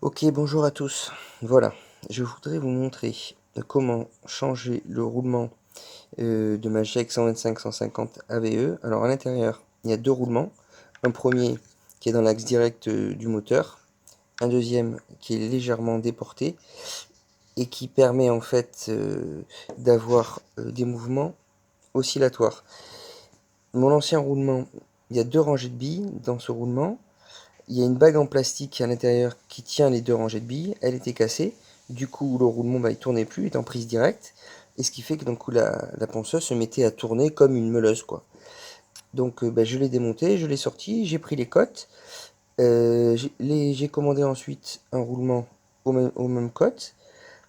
Ok, bonjour à tous. Voilà, je voudrais vous montrer comment changer le roulement de ma GX 125-150 AVE. Alors à l'intérieur, il y a deux roulements. Un premier qui est dans l'axe direct du moteur, un deuxième qui est légèrement déporté et qui permet en fait d'avoir des mouvements oscillatoires. Mon ancien roulement, il y a deux rangées de billes dans ce roulement. Il y a une bague en plastique à l'intérieur qui tient les deux rangées de billes. Elle était cassée. Du coup, le roulement, il tournait plus, il est en prise directe. Et ce qui fait que d'un coup, la ponceuse se mettait à tourner comme une meuleuse, quoi. Donc, je l'ai démonté, je l'ai sorti, j'ai pris les cotes. J'ai commandé ensuite un roulement aux mêmes cotes.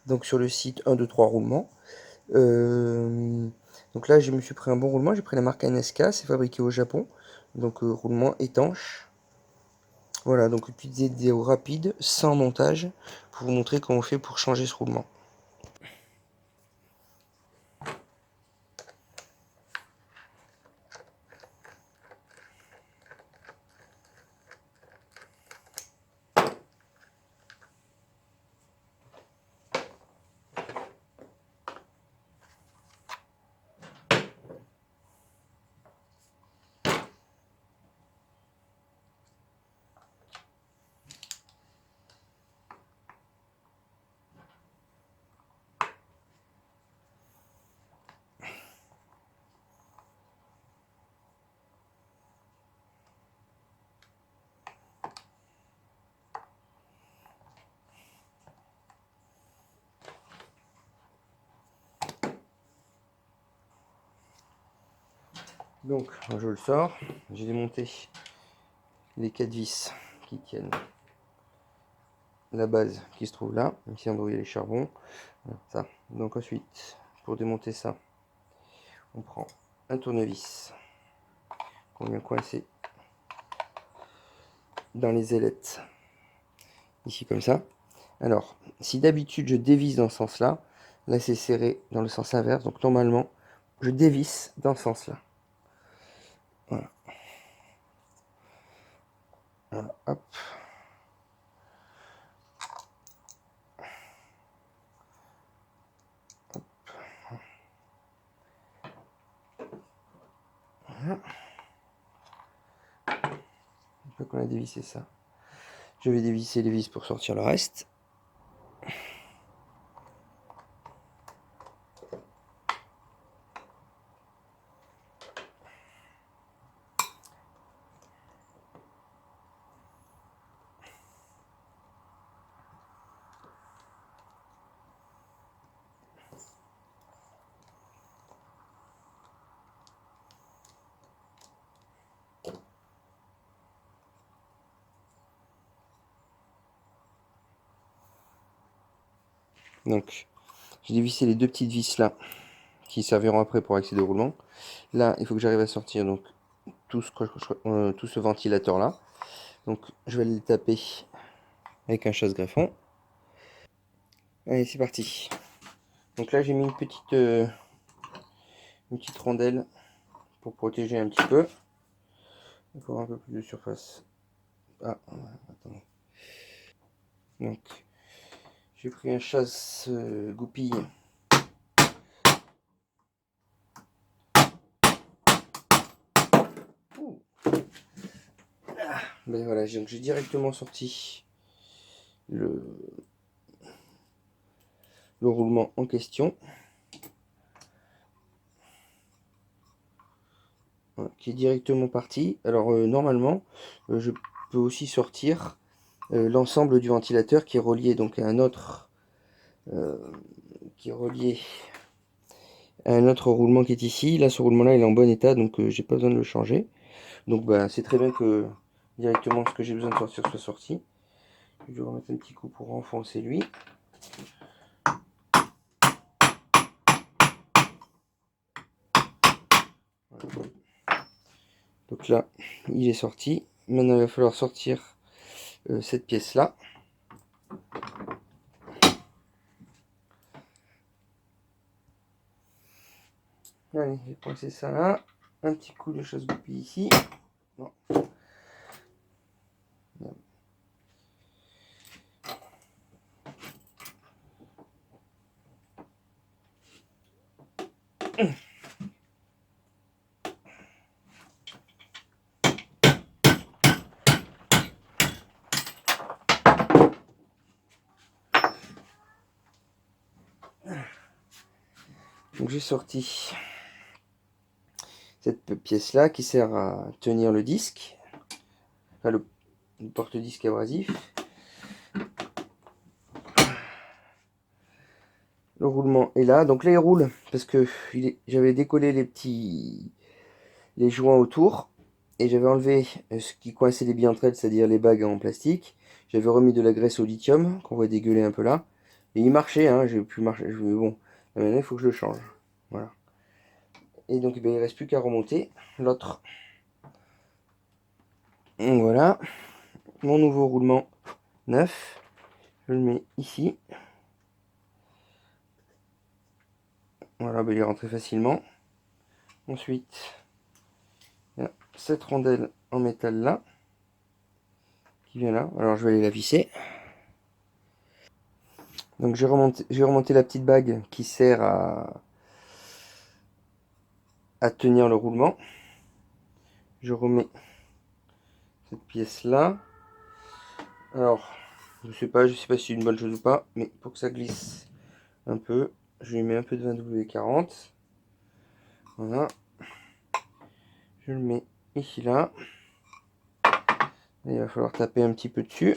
Donc, sur le site, 1, 2, 3 roulements. Euh, donc là, je me suis pris un bon roulement. J'ai pris la marque NSK, c'est fabriqué au Japon. Donc, roulement étanche. Voilà, donc une petite vidéo rapide, sans montage, pour vous montrer comment on fait pour changer ce roulement. Donc, je le sors, j'ai démonté les 4 vis qui tiennent la base qui se trouve là, ici endroit où il y a les charbons, ça. Donc ensuite, pour démonter ça, on prend un tournevis qu'on vient coincer dans les ailettes, ici comme ça. Alors, si d'habitude je dévisse dans ce sens-là, là c'est serré dans le sens inverse, donc normalement, je dévisse dans ce sens-là. Voilà. Voilà, hop. Voilà. Une fois qu'on a dévissé ça, je vais dévisser les vis pour sortir le reste. Donc, j'ai dévissé les deux petites vis là, qui serviront après pour accéder au roulement. Là, il faut que j'arrive à sortir donc tout ce ventilateur là. Donc, je vais le taper avec un chasse-greffon. Allez, c'est parti. Donc là, j'ai mis une petite rondelle pour protéger un petit peu. Il faut avoir un peu plus de surface. Ah, attends. Donc, j'ai pris un chasse-goupille. Ben voilà, donc j'ai directement sorti le roulement en question. Voilà, qui est directement parti. Alors normalement, je peux aussi sortir l'ensemble du ventilateur qui est relié donc à un autre roulement qui est ici. Là, ce roulement là il est en bon état, donc j'ai pas besoin de le changer. Donc bah, c'est très bien que directement ce que j'ai besoin de sortir soit sorti. Je vais remettre un petit coup pour renfoncer lui. Voilà. Donc là il est sorti. Maintenant il va falloir sortir cette pièce là. Allez, j'ai coincé ça là. Un petit coup de chasse-goupille ici. Non. Donc j'ai sorti cette pièce là qui sert à tenir le disque, enfin le porte-disque abrasif. Le roulement est là, donc là il roule parce que j'avais décollé les joints autour et j'avais enlevé ce qui coinçait les billes entre elles, c'est-à-dire les bagues en plastique. J'avais remis de la graisse au lithium qu'on voit dégueuler un peu là et il marchait, hein, j'ai pu marcher. Bon, maintenant il faut que je le change. Voilà. Et donc il reste plus qu'à remonter l'autre. Voilà, mon nouveau roulement neuf. Je le mets ici. Voilà, il est rentré facilement. Ensuite, il y a cette rondelle en métal là, qui vient là. Alors je vais aller la visser. Donc j'ai remonté la petite bague qui sert à tenir le roulement. Je remets cette pièce là. Alors, je sais pas si c'est une bonne chose ou pas, mais pour que ça glisse un peu, je lui mets un peu de 20W40. Voilà. Je le mets ici là. Et il va falloir taper un petit peu dessus.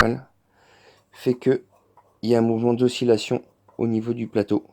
Voilà. Fait que il y a un mouvement d'oscillation au niveau du plateau.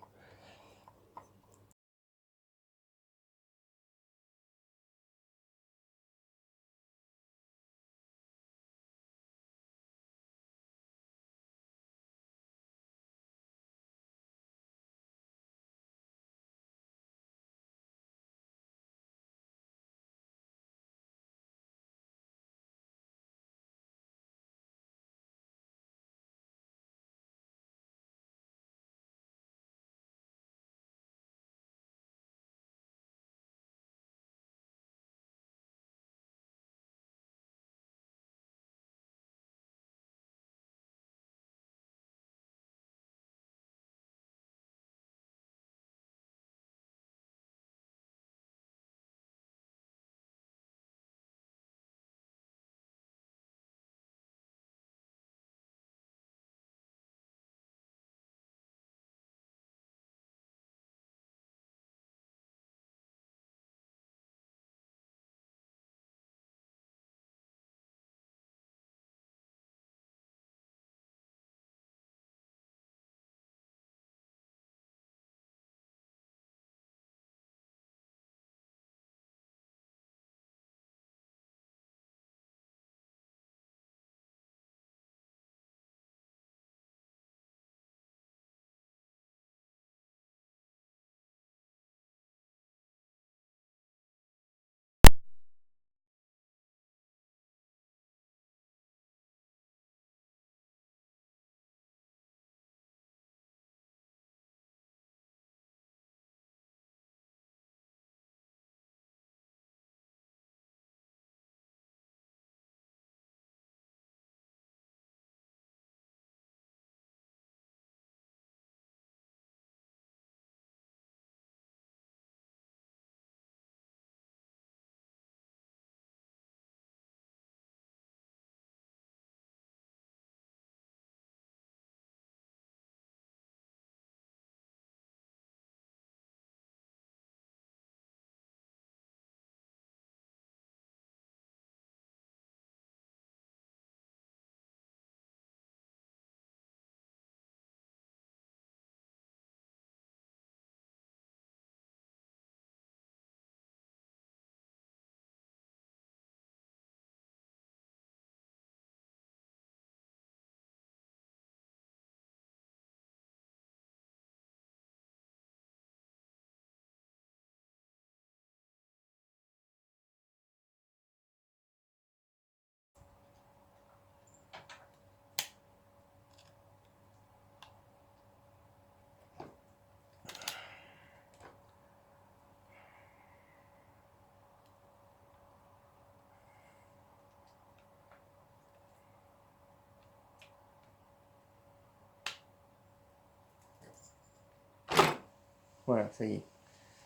Voilà, ça y est.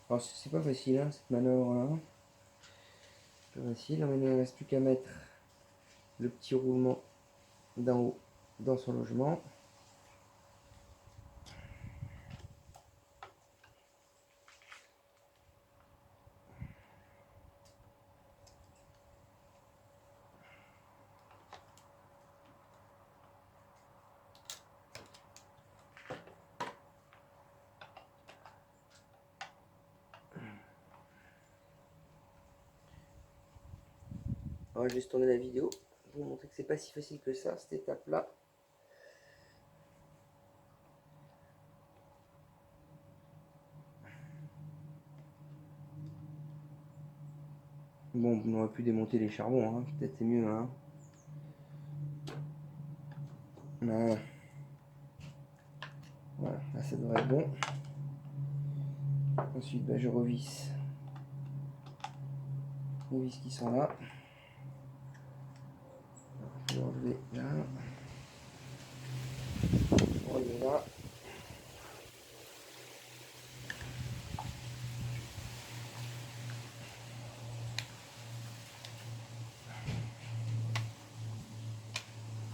Alors c'est pas facile, hein, cette manœuvre là. Pas facile. Maintenant il ne reste plus qu'à mettre le petit roulement d'en haut dans son logement. Alors, je vais tourner la vidéo pour vous montrer que c'est pas si facile que ça, cette étape-là. Bon, on aurait pu démonter les charbons, hein. Peut-être c'est mieux, hein. Voilà. Voilà, là ça devrait être bon. Ensuite, bah, je revisse les vis qui sont là. Je vais enlever là. Enlever là.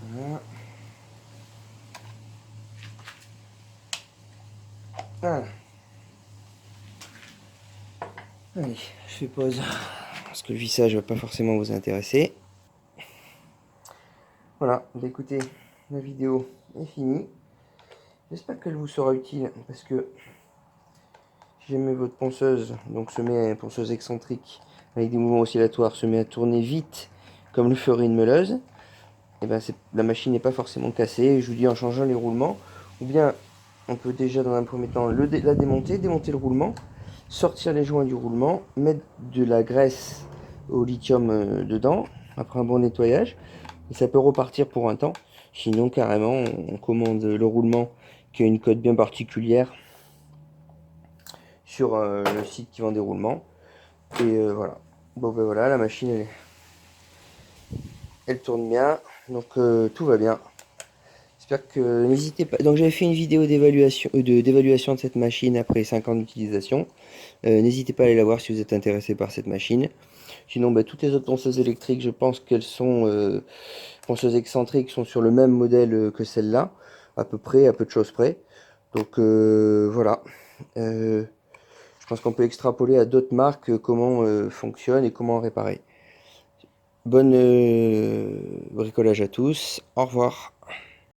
Voilà. Voilà. Allez, je fais pause. Parce que le vissage ne va pas forcément vous intéresser. Voilà, bah écoutez, la vidéo est finie. J'espère qu'elle vous sera utile parce que si jamais votre ponceuse, donc ponceuse excentrique avec des mouvements oscillatoires, se met à tourner vite comme le ferait une meuleuse, et ben la machine n'est pas forcément cassée. Je vous dis en changeant les roulements, ou bien on peut déjà dans un premier temps la démonter le roulement, sortir les joints du roulement, mettre de la graisse au lithium dedans, après un bon nettoyage, et ça peut repartir pour un temps. Sinon carrément on commande le roulement qui a une cote bien particulière sur le site qui vend des roulements. Et voilà. Bon ben voilà, la machine elle tourne bien, donc tout va bien. J'espère que n'hésitez pas. Donc j'avais fait une vidéo d'évaluation de cette machine après 5 ans d'utilisation. N'hésitez pas à aller la voir si vous êtes intéressé par cette machine. Sinon, bah, toutes les autres ponceuses électriques, je pense qu'elles sont ponceuses excentriques, sont sur le même modèle que celle-là, à peu près, à peu de choses près. Donc voilà. Je pense qu'on peut extrapoler à d'autres marques comment fonctionne et comment réparer. Bon bricolage à tous. Au revoir.